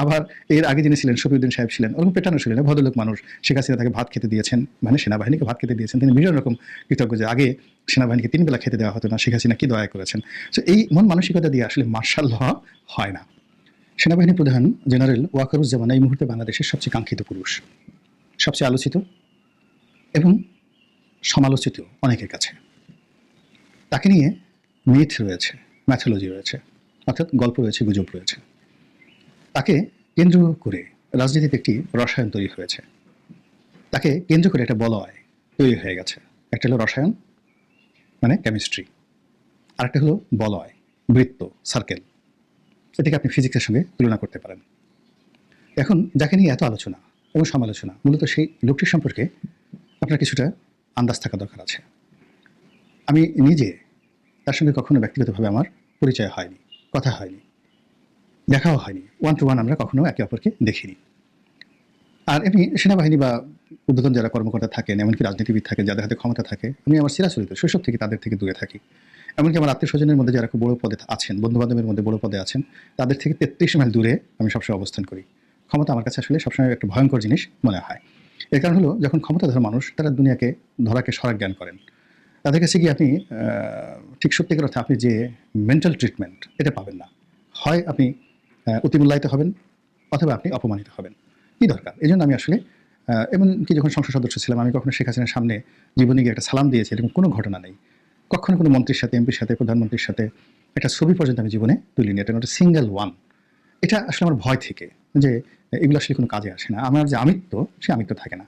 আবার এর আগে যিনি ছিলেন শফিউদ্দিন সাহেব ছিলেন, ওরকম পেটানো ছিলেন, ভদ্রলোক মানুষ। শেখ হাসিনা তাকে ভাত খেতে দিয়েছেন, মানে সেনাবাহিনীকে ভাত খেতে দিয়েছেন, তিনি ভীষণ রকম কৃতজ্ঞ যে আগে সেনাবাহিনীকে 3 বেলা খেতে দেওয়া হতো না, শেখ হাসিনা কি দয়া করেছেন। তো এই মন মানসিকতা দিয়ে আসলে মার্শাল ল হয় না। সেনাবাহিনী প্রধান জেনারেল ওয়াকারুজ্জামান এই মুহূর্তে বাংলাদেশের সবচেয়ে কাঙ্ক্ষিত পুরুষ, সবচেয়ে আলোচিত এবং সমালোচিত অনেকের কাছে। তাকে নিয়ে মিথ রয়েছে, ম্যাথোলজি রয়েছে, অর্থাৎ গল্প রয়েছে, গুজব রয়েছে। তাকে কেন্দ্র করে রাজনীতিতে একটি রসায়ন তৈরি হয়েছে, তাকে কেন্দ্র করে একটা বলয় তৈরি হয়ে গেছে। একটা হলো রসায়ন মানে কেমিস্ট্রি, আরেকটা হলো বলয়, বৃত্ত, সার্কেল। এটাকে আপনি ফিজিক্সের সঙ্গে তুলনা করতে পারেন। এখন যাকে নিয়ে এত আলোচনা এবং সমালোচনা, মূলত সেই লোকটির সম্পর্কে আপনার কিছুটা আন্দাজ থাকা দরকার আছে। আমি নিজে তার সঙ্গে কখনো ব্যক্তিগতভাবে আমার পরিচয় হয়নি, কথা হয়নি, দেখাও হয়নি, 1 to 1 আমরা কখনো একে অপরকে দেখিনি। আর এমনি সেনাবাহিনী বা ঊর্ধ্বতন যারা কর্মকর্তা থাকেন, এমনকি রাজনীতিবিদ থাকেন, যাদের হাতে ক্ষমতা থাকে, আমি আমার চিরাচরিত শৈশব থেকে তাদের থেকে দূরে থাকি। এমনকি আমার আত্মীয় স্বজনের মধ্যে যারা খুব বড় পদে আছেন, বন্ধুবান্ধবের মধ্যে বড় পদে আছেন, তাদের থেকে 33 মাইল দূরে আমি সবসময় অবস্থান করি। ক্ষমতা আমার কাছে আসলে সবসময় একটা ভয়ঙ্কর জিনিস মনে হয়। এর কারণ হলো, যখন ক্ষমতাধর মানুষ তারা দুনিয়াকে ধরাকে সরাক জ্ঞান করেন, তাদের কাছে গিয়ে আপনি ঠিক সত্যিকার অর্থে আপনি যে মেন্টাল ট্রিটমেন্ট এটা পাবেন না। হয় আপনি অতিমূল্যায়িত হবেন, অথবা আপনি অপমানিত হবেন। কী দরকার? এই জন্য আমি আসলে এমনকি যখন সংসদ সদস্য ছিলাম, আমি কখনো শেখ হাসিনার সামনে জীবনে গিয়ে একটা সালাম দিয়েছি এরকম কোনো ঘটনা নেই। কখনো কোনো মন্ত্রীর সাথে, এমপির সাথে, প্রধানমন্ত্রীর সাথে একটা ছবি পর্যন্ত আমি জীবনে তুলিনি। এটা নট সিঙ্গেল ওয়ান। এটা আসলে আমার ভয় থেকে যে এগুলো আসলে কোনো কাজে আসে না। আমার যে আমিত্ব, সে আমিত্ব থাকে না।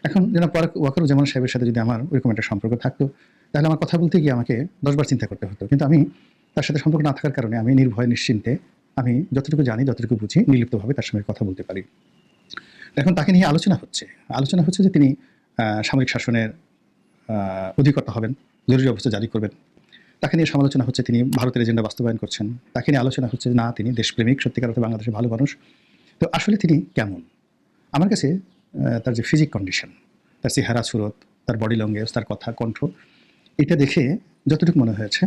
এখন জনাব ওয়াকারুজ্জামান সাহেবের সাথে যদি আমার ওইরকম একটা সম্পর্ক থাকতো, তাহলে আমার কথা বলতে গিয়ে আমাকে 10 বার চিন্তা করতে হতো। কিন্তু আমি তার সাথে সম্পর্ক না থাকার কারণে আমি নির্ভয়ে নিশ্চিন্তে, আমি যতটুকু জানি, যতটুকু বুঝি, নির্লিপ্তভাবে তার সঙ্গে কথা বলতে পারি। এখন তাকে নিয়ে আলোচনা হচ্ছে যে তিনি সামরিক শাসনের অধিকর্তা হবেন, জরুরি অবস্থা জারি করবেন। তাকে নিয়ে সমালোচনা হচ্ছে তিনি ভারতের এজেন্ডা বাস্তবায়ন করছেন। তাকে নিয়ে আলোচনা হচ্ছে না, তিনি দেশপ্রেমিক, সত্যিকার অর্থে বাংলাদেশের ভালো মানুষ। তো আসলে তিনি কেমন? আমার কাছে তার যে ফিজিক কন্ডিশন, তার চেহারা সুরত, তার বডি ল্যাঙ্গুয়েজ, তার কথা, কণ্ঠ, এটা দেখে যতটুকু মনে হয়েছে,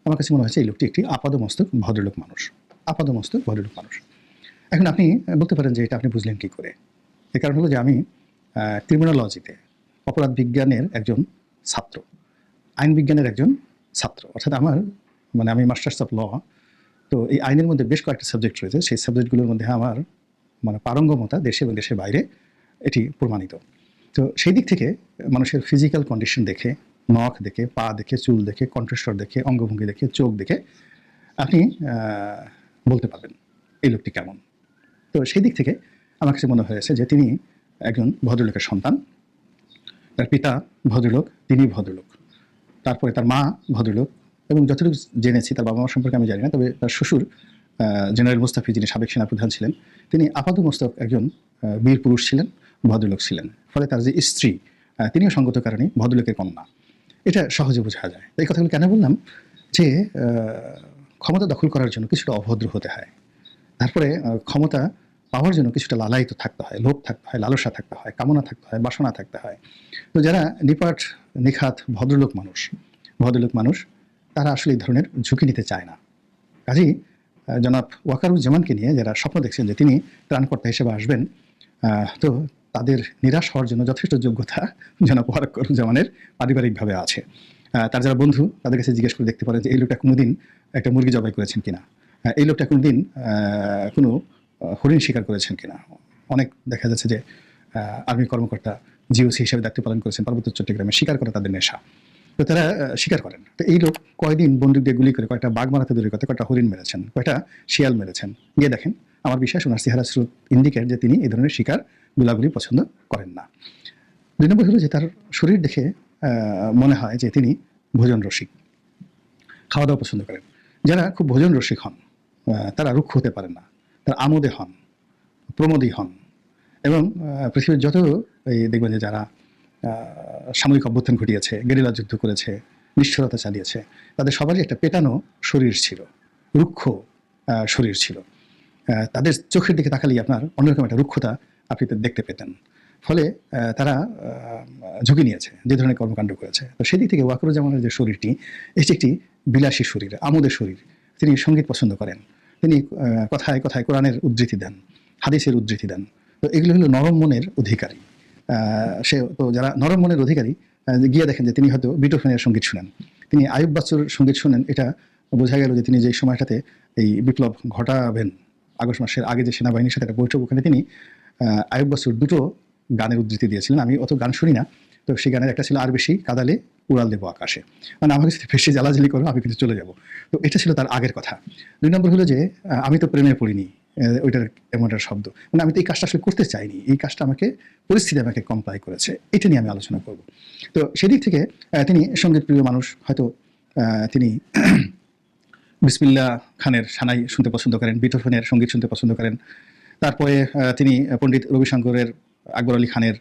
আমার কাছে মনে হয়েছে এই লোকটি একটি আপাদমস্তক ভদ্রলোক মানুষ। আপাদমস্তক ভদ্রলোক মানুষ। এখন আপনি বলতে পারেন যে এটা আপনি বুঝলেন কী করে? এর কারণ হলো যে আমি ক্রিমিনোলজিতে অপরাধ বিজ্ঞানের একজন ছাত্র, আইন বিজ্ঞানের একজন ছাত্র, অর্থাৎ আমার আমি মাস্টার্স অফ ল। তো এই আইনের মধ্যে বেশ কয়েকটা সাবজেক্ট রয়েছে, সেই সাবজেক্টগুলোর মধ্যে আমার পারঙ্গমতা দেশে এবং দেশের বাইরে এটি প্রমাণিত। তো সেই দিক থেকে মানুষের ফিজিক্যাল কন্ডিশন দেখে, নখ দেখে, পা দেখে, চুল দেখে, কণ্ঠস্বর দেখে, অঙ্গভঙ্গি দেখে, চোখ দেখে আপনি বলতে পারবেন এই লোকটি কেমন। তো সেই দিক থেকে আমার কাছে মনে হয়েছে যে তিনি একজন ভদ্রলোকের সন্তান। তার পিতা ভদ্রলোক, তিনি ভদ্রলোক, তারপরে তার মা ভদ্রলোক, এবং যতটুকু জেনেছি তার বাবা মা সম্পর্কে আমি জানি না, তবে তার শ্বশুর জেনারেল মুস্তাফি, যিনি সাবেক সেনাপ্রধান ছিলেন, তিনি আপাতমস্তক একজন বীর পুরুষ ছিলেন, ভদ্রলোক ছিলেন। ফলে তার যে স্ত্রী, তিনিও সঙ্গত কারণে ভদ্রলোকের কন্যা। এটা সহজে বোঝা যায়। এই কথাগুলো কেন বললাম? যে ক্ষমতা দখল করার জন্য কিছুটা অভদ্র হতে হয়, তারপরে ক্ষমতা পাওয়ার জন্য কিছুটা লালায়িত থাকতে হয়, লোভ থাকতে হয়, লালসা থাকতে হয়, কামনা থাকতে হয়, বাসনা থাকতে হয়। তো যারা নিপাট, নিখাত ভদ্রলোক মানুষ, তারা আসলে এই ধরনের ঝুঁকি নিতে চায় না। কাজেই জনাব ওয়াকারুজ্জামানকে নিয়ে যারা স্বপ্ন দেখছেন যে তিনি ত্রাণকর্তা হিসেবে আসবেন, তো তাদের নিরাশ হওয়ার জন্য যথেষ্ট যোগ্যতা জনাব ওয়াকারুজ্জামানের পারিবারিকভাবে আছে। তার যারা বন্ধু, তাদের কাছে জিজ্ঞেস করে দেখতে পারেন যে এই লোকটা কোনোদিন একটা মুরগি জবাই করেছেন কিনা, এই লোকটা কোনোদিন কোনো হরিণ শিকার করেছেন কিনা। অনেক দেখা যাচ্ছে যে আর্মি কর্মকর্তা জিওসি হিসেবে দায়িত্ব পালন করেছেন পার্বত্য চট্টগ্রামে, শিকার করা তাদের নেশা। তো তারা স্বীকার করেন। তো এই লোক কয়দিন বন্দুক দিয়ে গুলি করে কয়টা বাঘ মারাতে দূরের কথা, কয়টা হরিণ মেরেছেন, কয়টা শিয়াল মেরেছেন, গিয়ে দেখেন। আমার বিশ্বাস ওনার চেহারা স্রোত ইন্ডিকেট যে তিনি এই ধরনের শিকার গুলাগুলি পছন্দ করেন না। 2 নম্বর হলো যে তার শরীর দেখে মনে হয় যে তিনি ভোজন রসিক, খাওয়া দাওয়া পছন্দ করেন। যারা খুব ভোজন রসিক হন, তারা রুক্ষ হতে পারেন না, তারা আমোদে হন, প্রমোদী হন। এবং পৃথিবীর যত এই দেখবেন যে যারা সামরিক অভ্যুত্থান ঘটিয়েছে, গেরিলা যুদ্ধ করেছে, নিষ্ঠুরতা চালিয়েছে, তাদের সবারই একটা পেটানো শরীর ছিল, রুক্ষ শরীর ছিল। তাদের চোখের দিকে তাকালেই আপনার অন্যরকম একটা রুক্ষতা আপনি দেখতে পেতেন। ফলে তারা ঝুঁকি নিয়েছে, যে ধরনের কর্মকাণ্ড করেছে। তো সেদিক থেকে ওয়াকারুজ্জামানের যে শরীরটি, এটি একটি বিলাসী শরীর, আমোদের শরীর। তিনি সঙ্গীত পছন্দ করেন, তিনি কথায় কথায় কোরআনের উদ্ধৃতি দেন, হাদিসের উদ্ধৃতি দেন। তো এগুলো হলো নরম মনের অধিকারী। সে তো যারা নরম মনের অধিকারী গিয়ে দেখেন যে তিনি হয়তো বিটোফেনের সঙ্গীত শুনেন, তিনি আইয়ুব বাচ্চুর সঙ্গীত শুনেন। এটা বোঝা গেল যে তিনি যে সময়টাতে এই বিপ্লব ঘটাবেন, আগস্ট মাসের আগে যে সেনাবাহিনীর সাথে একটা বৈঠক, ওখানে তিনি আইয়ুব বাচ্চুর দুটো গানের উদ্ধৃতি দিয়েছিলেন। আমি অত গান শুনি না, তো সেই গানের একটা ছিল আর বেশি কাদালে উড়াল দেবো আকাশে, মানে আমাকে যদি বেশি জ্বালাঝালি করো আমি কিন্তু চলে যাব। তো এটা ছিল তার আগের কথা। 2 নম্বর হলো যে আমি তো প্রেমে পড়িনি, ওইটার এমন একটা শব্দ, মানে আমি তো এই কাজটা আসলে করতে চাইনি, এই কাজটা আমাকে পরিস্থিতি আমাকে কমপ্লাই করেছে, এটা নিয়ে আমি আলোচনা করব। তো সেদিক থেকে তিনি সঙ্গীত প্রিয় মানুষ, হয়তো তিনি বিসমিল্লাহ খানের সানাই শুনতে পছন্দ করেন, বিটোফেনের সঙ্গীত শুনতে পছন্দ করেন। তারপরে তিনি পণ্ডিত রবিশঙ্করের, আকবর আলী খানের,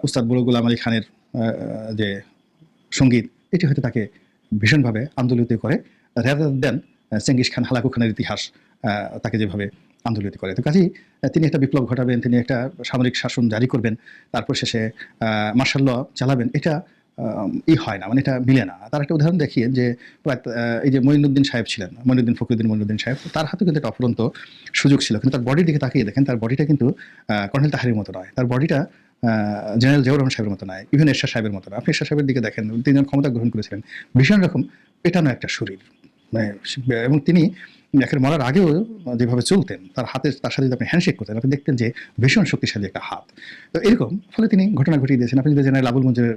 উস্তাদ বুড়ো গোলাম আলী খানের যে সঙ্গীত, এটি হয়তো তাকে ভীষণভাবে আন্দোলিত করে, rather than Genghis Khan Hulagu খানের ইতিহাস তাকে যেভাবে আন্দোলিত করে। তো কাজেই তিনি একটা বিপ্লব ঘটাবেন, তিনি একটা সামরিক শাসন জারি করবেন, তারপর শেষে মার্শাল ল চালাবেন, এটা হয় না, মানে এটা মিলে না। তার একটা উদাহরণ দেখিয়ে যে এই যে মঈনুদ্দিন সাহেব ছিলেন, মঈনুদ্দিন সাহেব, তার হাতে কিন্তু একটা অফুরন্ত সুযোগ ছিল, কিন্তু তার বডির দিকে তাকিয়ে দেখেন, তার বডিটা কিন্তু কর্নেল তাহারির মতো নয়, তার বডিটা জেনারেল জিয়াউর রহমান সাহেবের মতো নয়, ইভেন এরশাদ সাহেবের মতো নয়। আপনি এরশাদ সাহেবের দিকে দেখেন, তিনি যখন ক্ষমতা গ্রহণ করেছিলেন, ভীষণ রকম পেটানো একটা শরীর, মানে এবং তিনি একের মরার আগেও যেভাবে চলতেন, তার হাতে, তার সাথে যদি আপনি হ্যান্ডশেক করতেন, আপনি দেখতেন যে ভীষণ শক্তিশালী একটা হাত। তো এরকম ফলে তিনি ঘটনা ঘটিয়ে দিয়েছেন। আপনি যদি জেনারেল আবুল মঞ্জুরের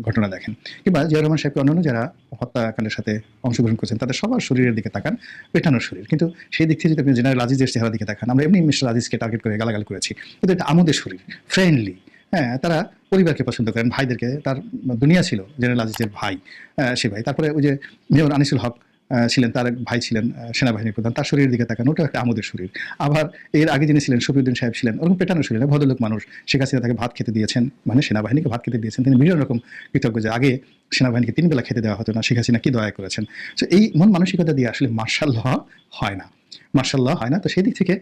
ঘটনা দেখেন, কিংবা জিয়াউর রহমান সাহেবকে অন্যান্য যারা হত্যাকাণ্ডের সাথে অংশগ্রহণ করেছেন, তাদের সবার শরীরের দিকে তাকান, পেটানো শরীর। কিন্তু সেই দিক থেকে যদি আপনি জেনারেল আজিজের চেহারা দিকে তাকান, আমরা এমনি মিস্টার আজিজকে টার্গেট করে গালাগাল করেছি, কিন্তু এটা আমাদের শরীর, ফ্রেন্ডলি। হ্যাঁ, তারা পরিবারকে পছন্দ করেন, ভাইদেরকে, তার দুনিয়া ছিল জেনারেল আজিজের ভাই, সে ভাই। তারপরে ওই যে মেয়র আনিসুল হক ছিলেন, তার এক ভাই ছিলেন সেনাবাহিনীর প্রধান, তার শরীরের দিকে তাকান, ওটা একটা আমাদের শরীর। আবার এর আগে যিনি ছিলেন শফিউদ্দিন সাহেব ছিলেন, ওরকম পেটানো শরীর, ভদ্রলোক মানুষ, শেখ হাসিনা তাকে ভাত খেতে দিয়েছেন, মানে সেনাবাহিনীকে ভাত খেতে দিয়েছেন, তিনি বিভিন্ন রকম কৃতজ্ঞ যে আগে সেনাবাহিনীকে 3 বেলা খেতে দেওয়া হতো না, শেখ হাসিনা কি দয়া করেছেন। তো এই মন মানসিকতা দিয়ে আসলে মার্শাল ল হয় না, মার্শাল ল হয় না। তো সেই দিক থেকে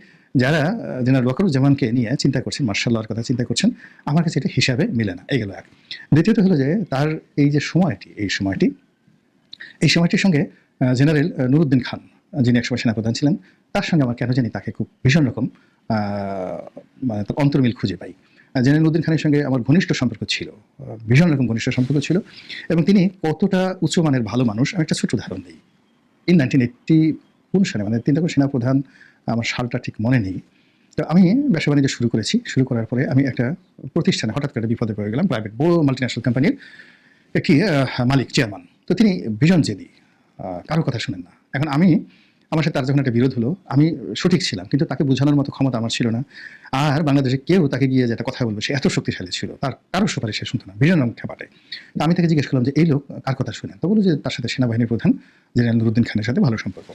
যারা জেনারেল ওয়াকারুজ্জামানকে নিয়ে চিন্তা করছেন, মার্শাল লর কথা চিন্তা করছেন, আমার কাছে এটা হিসাবে মিলে না। এই গেল এক। দ্বিতীয়ত হলো যে তার এই যে সময়টি, এই সময়টির সঙ্গে জেনারেল নুরুদ্দিন খান, যিনি একসময় সেনাপ্রধান ছিলেন, তার সঙ্গে আমার কেন জানি তাকে খুব ভীষণ রকম মানে তার অন্তর্মিল খুঁজে পাই। জেনারেল নুরুদ্দিন খানের সঙ্গে আমার ঘনিষ্ঠ সম্পর্ক ছিল, ভীষণ রকম ঘনিষ্ঠ সম্পর্ক ছিল, এবং তিনি কতটা উচ্চমানের ভালো মানুষ আমি একটা ছোট উদাহরণ দিই। ইন 1980 কোন সালে, মানে তিনি তখন সেনাপ্রধান, আমার সালটা ঠিক মনে নেই। তো আমি ব্যবসা বাণিজ্য শুরু করেছি, শুরু করার পরে আমি একটা প্রতিষ্ঠানে হঠাৎ করে বিপদে পড়ে গেলাম, প্রাইভেট বড় মাল্টিন্যাশনাল কোম্পানির একটি মালিক, চেয়ারম্যান। তো তিনি ভীষণ জেদি, কারো কথা শুনেন না। এখন আমার সাথে তার যখন একটা বিরোধ হলো, আমি সঠিক ছিলাম, কিন্তু তাকে বোঝানোর মতো ক্ষমতা আমার ছিল না। আর বাংলাদেশে কেউ তাকে গিয়ে যে একটা কথা বলবে, সে এত শক্তিশালী ছিল, তার কারো সুপারিশ সে শুনতো না, ভীষণ খেপাটে। তো আমি তাকে জিজ্ঞেস করলাম যে এই লোক কার কথা শুনেন, তো বললো যে তার সাথে সেনাবাহিনীর প্রধান জেনারেল নুরুদ্দিন খানের সাথে ভালো সম্পর্ক।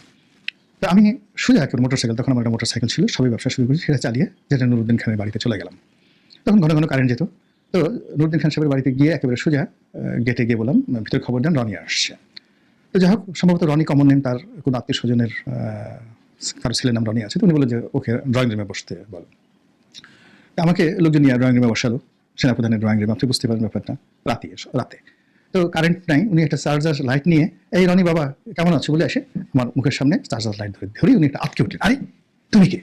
তো আমি সোজা একটা মোটরসাইকেল, তখন আমার একটা মোটরসাইকেল ছিল, সবই ব্যবসা শুরু করেছি, সেটা চালিয়ে জেনারেল নুরুদ্দিন খানের বাড়িতে চলে গেলাম। তখন ঘন ঘন কারেন্ট যেত। তো নুরুদ্দিন খান সাহেবের বাড়িতে গিয়ে একেবারে সোজা গেটে গিয়ে বললাম, ভিতরে খবর দেন রনি আসছে। তো যাই হোক, সম্ভবত রনি কমন নেম, তার কোনো আত্মীয় স্বজনের কারো ছেলের নাম রনি আছে। তো উনি বললেন যে ওকে ড্রয়িং রুমে বসতে বল। আমাকে লোকজন নিয়ে ড্রয়িং রুমে বসালো, সেনাপ্রধানের ড্রয়িং রুমে। আপনি বুঝতে পারেন ব্যাপারটা, রাতে। তো কারেন্ট নাই, উনি একটা চার্জার লাইট নিয়ে, এই রনি বাবা কেমন আছো বলে আসে আমার মুখের সামনে চার্জার লাইট ধরে উনি একটা আটকে উঠলেন, আরে তুমি কে?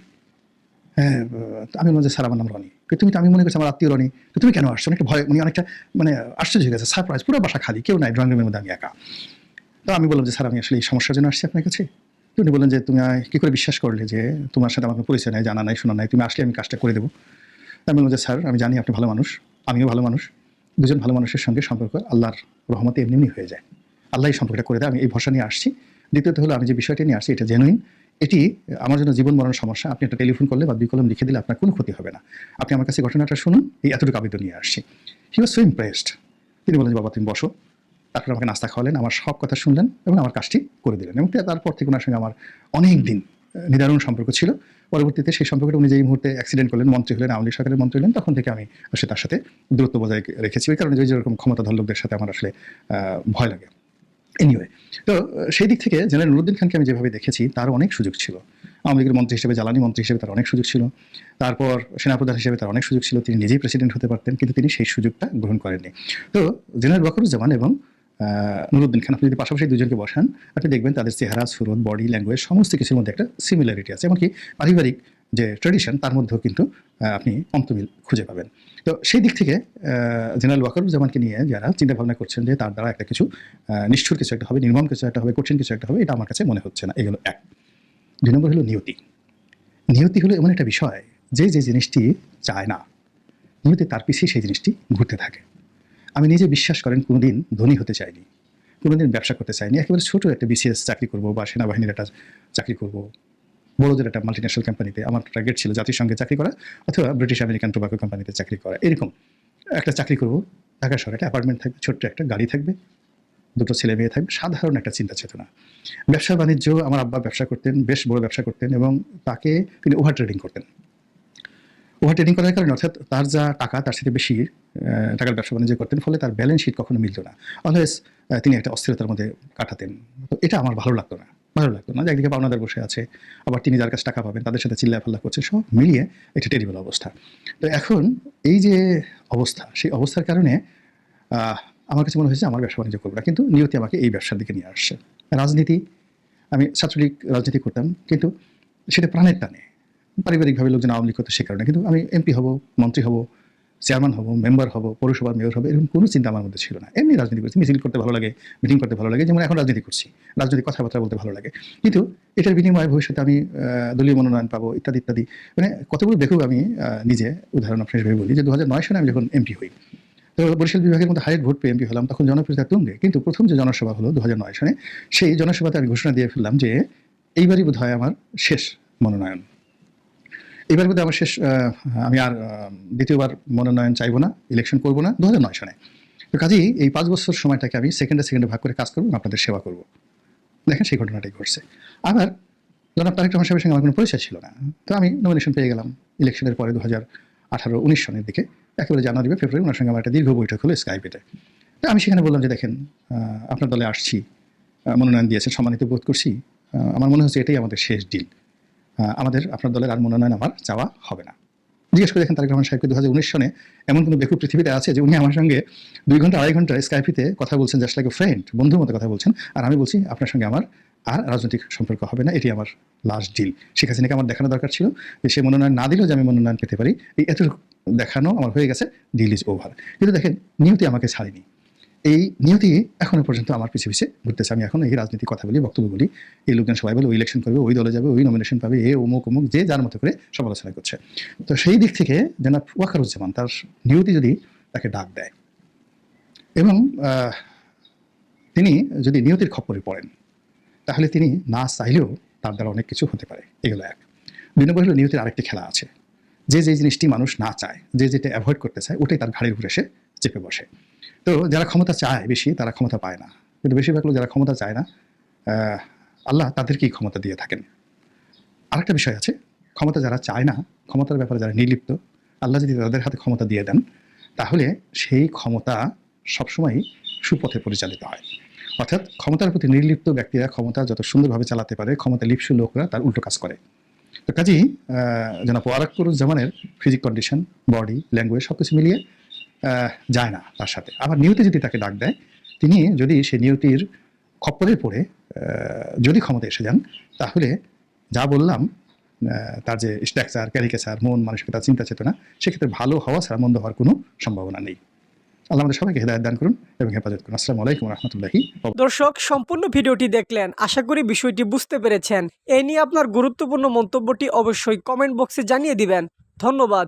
হ্যাঁ, আমি বললাম যে স্যার আমার নাম রনি। তুমি তো, আমি মনে করছি আমার আত্মীয় রনি, তো তুমি কেন আসছো? অনেকটা ভয়, অনেকটা মানে আশ্চর্য হয়ে গেছে, সারপ্রাইজ, পুরো বাসা খালি, কেউ নাই, ড্রয়িং রুমের মধ্যে আমি একা। তো আমি বললাম যে স্যার আমি আসলে এই সমস্যার জন্য আসছি আপনার কাছে। উনি বললেন যে তুমি কী করে বিশ্বাস করলে যে তোমার সাথে আমার পরিচয় নাই, জানা নাই, শোনা নাই, তুমি আসলে আমি কাজটা করে দেবো? আমি বললাম যে স্যার আমি জানি আপনি ভালো মানুষ, আমিও ভালো মানুষ, দুজন ভালো মানুষের সঙ্গে সম্পর্ক আল্লাহর রহমতে এমনি হয়ে যায়, আল্লাহ এই সম্পর্কটা করে দেয়, আমি এই ভরসা নিয়ে আসছি। দ্বিতীয়ত হলো, আমি যে বিষয়টি নিয়ে আসছি এটা জেনুইন, এটি আমার জন্য জীবন মরণ সমস্যা, আপনি একটা টেলিফোন করলে বা 2 কলম লিখে দিলে আপনার কোনো ক্ষতি হবে না, আপনি আমার কাছে ঘটনাটা শুনুন, এই এতটুকু আবেদন নিয়ে আসছি। হি ওয়াজ সো ইমপ্রেসড। তিনি বললেন যে বাবা তুমি বসো। তারপর আমাকে নাস্তা খাওয়ালেন, আমার সব কথা শুনলেন এবং আমার কাজটি করে দিলেন, এবং তারপর থেকে ওনার সঙ্গে আমার অনেক দিন নিদারুণ সম্পর্ক ছিল। পরবর্তীতে সেই সম্পর্কটা উনি যেই মুহূর্তে অ্যাক্সিডেন্ট করলেন, মন্ত্রী হলেন, আওয়ামী লীগ সরকারের মন্ত্রী হলেন, তখন থেকে আমি আসলে তার সাথে দূরত্ব বজায় রেখেছি, ওই কারণে যেরকম ক্ষমতাধর লোকদের সাথে আমার আসলে ভয় লাগে। এনিওয়ে, তো সেই দিক থেকে জেনারেল নুরুদ্দিন খানকে আমি যেভাবে দেখেছি, তার অনেক সুযোগ ছিল। আওয়ামী লীগের মন্ত্রী হিসেবে, জ্বালানি মন্ত্রী হিসেবে তার অনেক সুযোগ ছিল, তারপর সেনাপ্রধান হিসেবে তার অনেক সুযোগ ছিল, তিনি নিজেই প্রেসিডেন্ট হতে পারতেন, কিন্তু তিনি সেই সুযোগটা গ্রহণ করেননি। তো জেনারেল ওয়াকারুজ্জামান এবং নুরুদ্দিন খান, আপনি যদি পাশাপাশি দুজনকে বসান, আপনি দেখবেন তাদের চেহারা, সুরত, বডি ল্যাঙ্গুয়েজ সমস্ত কিছুর মধ্যে একটা সিমিলারিটি আছে, এমনকি পারিবারিক যে ট্রেডিশন তার মধ্যেও কিন্তু আপনি অন্তমিল খুঁজে পাবেন। তো সেই দিক থেকে জেনারেল ওয়াকারুজ্জামানকে নিয়ে যারা চিন্তা ভাবনা করছেন যে তার দ্বারা একটা কিছু নিষ্ঠুর কিছু একটা হবে, নির্মম কিছু একটা হবে, কঠিন কিছু একটা হবে, এটা আমার কাছে মনে হচ্ছে না। এগুলো এক। 2 নম্বর হলো নিয়তি। নিয়তি হলো এমন একটা বিষয় যে জিনিসটি চায় না, নিয়তি তার পিছিয়ে সেই জিনিসটি ঘুরতে থাকে। আমি নিজে বিশ্বাস করেন কোনোদিন ধনী হতে চাইনি, কোনোদিন ব্যবসা করতে চাইনি। একেবারে ছোট একটা বিসিএস চাকরি করব বা সেনাবাহিনীর একটা চাকরি করব, বড়দের একটা মাল্টিন্যাশনাল কোম্পানিতে আমার টার্গেট ছিল জাতিসংঘে চাকরি করা অথবা ব্রিটিশ আমেরিকান টোবাকো কোম্পানিতে চাকরি করা। এরকম একটা চাকরি করব, ঢাকা শহরে একটা অ্যাপার্টমেন্ট থাকবে, ছোট্ট একটা গাড়ি থাকবে, 2টো ছেলে মেয়ে থাকবে, সাধারণ একটা চিন্তা চেতনা। ব্যবসা বাণিজ্য, আমার আব্বা ব্যবসা করতেন, বেশ বড় ব্যবসা করতেন এবং তাকে তিনি ওভার ট্রেডিং করতেন। ওভার ট্রেডিং করার কারণে অর্থাৎ তার যা টাকা তার সাথে বেশি টাকার ব্যবসা বাণিজ্য করতেন, ফলে তার ব্যালেন্স শিট কখনো মিলত না। অলওয়েজ তিনি একটা অস্থিরতার মধ্যে কাটাতেন। তো এটা আমার ভালো লাগতো না যে একদিকে পাওনাদার বসে আছে, আবার তিনি যার কাছে টাকা পাবেন তাদের সাথে চিল্লাফাল্লা করছে, সব মিলিয়ে একটা টেরিবল অবস্থা। তো এখন এই যে অবস্থা, সেই অবস্থার কারণে আমার কাছে মনে হয়েছে আমার ব্যবসা বাণিজ্য করবো না, কিন্তু নিয়তি আমাকে এই ব্যবসার দিকে নিয়ে আসছে। রাজনীতি, আমি ছাত্রলীগ রাজনীতি করতাম, কিন্তু সেটা প্রাণের টানে। পারিবারিকভাবে লোকজন আওয়ামী লীগ করতো সে কারণে, কিন্তু আমি এমপি হব, মন্ত্রী হব, চেয়ারম্যান হব, মেম্বার হব, পৌরসভার মেয়র হবে, এরকম কোনো চিন্তা আমার মধ্যে ছিল না। এমনি রাজনীতি করছি, মিছিল করতে ভালো লাগে, মিটিং করতে ভালো লাগে, যেমন এখন রাজনীতি করছি, রাজনৈতিক কথাবার্তা বলতে ভালো লাগে। কিন্তু এটার বিনিময়ে ভবিষ্যতে আমি দলীয় মনোনয়ন পাবো ইত্যাদি ইত্যাদি। মানে কতগুলো দেখুক, আমি নিজে উদাহরণ আপনার হিসেবে বলি যে 2009 সালে আমি যখন এমপি হই, তো বরিশাল বিভাগের মধ্যে হাইয়েস্ট ভোট পেয়ে এমপি হলাম, তখন জনপ্রিয়তা তুঙ্গে। কিন্তু প্রথম যে জনসভা হলো 2009 সালে, সেই জনসভাতে আমি ঘোষণা দিয়ে ফেললাম যে এইবারই বোধ হয় আমার শেষ মনোনয়ন, এবার বোধহয় আমার শেষ, আমি আর দ্বিতীয়বার মনোনয়ন চাইবো না, ইলেকশন করবো না 2009 সালে। তো কাজেই এই 5 বছর সময়টাকে আমি সেকেন্ডে ভাগ করে কাজ করবো, আপনাদের সেবা করবো। দেখেন সেই ঘটনাটাই ঘটছে। আবার জনাব তারেক রহমান সাহেবের সঙ্গে আমার কোনো পরিচয় ছিল না, তো আমি নমিনেশন পেয়ে গেলাম ইলেকশনের পরে 2018-19 সনের দিকে, একেবারে জানুয়ারি বা ফেব্রুয়ারি ওনার সঙ্গে আমার একটা দীর্ঘ বৈঠক হলো স্কাইপেতে। তো আমি সেখানে বললাম যে দেখেন, আপনার দলে আসছি, মনোনয়ন দিয়েছেন, সম্মানিত বোধ করছি, আমার মনে হচ্ছে এটাই আমাদের শেষ ডিল, আমাদের আপনার দলের আর মনোনয়ন আমার চাওয়া হবে না। জিজ্ঞেস করে দেখেন তারেক রহমান সাহেবকে 2019 সনে এমন কোনো বেকুব পৃথিবীতে আছে যে উনি আমার সঙ্গে 2 ঘন্টা 2.5 ঘন্টা স্কাইপিতে কথা বলছেন, জাস্ট লাইক এ ফ্রেন্ড, বন্ধুর মতো কথা বলছেন, আর আমি বলছি আপনার সঙ্গে আমার আর রাজনৈতিক সম্পর্ক হবে না, এটি আমার লাস্ট ডিল। শেখ হাসিনাকে আমার দেখানো দরকার ছিল যে সে মনোনয়ন না দিলেও যে আমি মনোনয়ন পেতে পারি, এই এতটুকু দেখানো আমার হয়ে গেছে, ডিল ইজ ওভার। কিন্তু দেখেন নিয়তি আমাকে ছাড়েনি, এই নিয়তি এখনো পর্যন্ত আমার পিছিয়ে ঘুরতেছে। আমি এখন এই রাজনীতি কথা বলি, বক্তব্য বলি, এই লোকজন সবাই বলে ওই ইলেকশন করবে, ওই দলে যাবে, ওই নমিনেশন পাবে, এ অমুক অমুক, যে যার মতো করে সমালোচনা করছে। তো সেই দিক থেকে জনাব ওয়াকারুজ্জামান তার নিয়তি যদি তাকে ডাক দেয় এবং তিনি যদি নিয়তির খপ্পরে পড়েন, তাহলে তিনি না চাইলেও তার দ্বারা অনেক কিছু হতে পারে। এগুলো এক। 2 নম্বর হলো নিয়তির আরেকটি খেলা আছে, যে জিনিসটি মানুষ না চায়, যেটা অ্যাভয়েড করতে চায়, ওটাই তার ঘাড়ের উপরে এসে চেপে বসে। তো যারা ক্ষমতা চায় বেশি, তারা ক্ষমতা পায় না, কিন্তু বেশিরভাগ লোক যারা ক্ষমতা চায় না, আল্লাহ তাদেরকেই ক্ষমতা দিয়ে থাকেন। আরেকটা বিষয় আছে, ক্ষমতা যারা চায় না, ক্ষমতার ব্যাপারে যারা নির্লিপ্ত, আল্লাহ যদি তাদের হাতে ক্ষমতা দিয়ে দেন, তাহলে সেই ক্ষমতা সবসময়ই সুপথে পরিচালিত হয়। অর্থাৎ ক্ষমতার প্রতি নির্লিপ্ত ব্যক্তিরা ক্ষমতা যত সুন্দরভাবে চালাতে পারে, ক্ষমতা লিপ্সু লোকরা তার উল্টো কাজ করে। তো কাজেই জনাব ওয়াকারুজ্জামানের ফিজিক কন্ডিশন, বডি ল্যাঙ্গুয়েজ সব কিছু মিলিয়ে যায় না তার সাথে। আবার নিয়তি যদি তাকে ডাক দেয়, তিনি যদি সে নিয়তির খপ্পরে পড়ে যদি ক্ষমতা এসে যান, তাহলে যা বললাম, তার যে স্ট্রাকচার, ক্যারিকেচার, মন মানসিকতা, চিন্তা চেতনা, সেক্ষেত্রে ভালো হওয়া ছাড়া মন্দ হওয়ার কোনো সম্ভাবনা নেই। আল্লাহ আমাদের সবাইকে হেদায়েত দান করুন এবং হেফাজত করুন। আসসালামু আলাইকুম ওয়া রাহমাতুল্লাহি। দর্শক, সম্পূর্ণ ভিডিওটি দেখলেন, আশা করি বিষয়টি বুঝতে পেরেছেন। এই নিয়ে আপনার গুরুত্বপূর্ণ মন্তব্যটি অবশ্যই কমেন্ট বক্সে জানিয়ে দিবেন। ধন্যবাদ।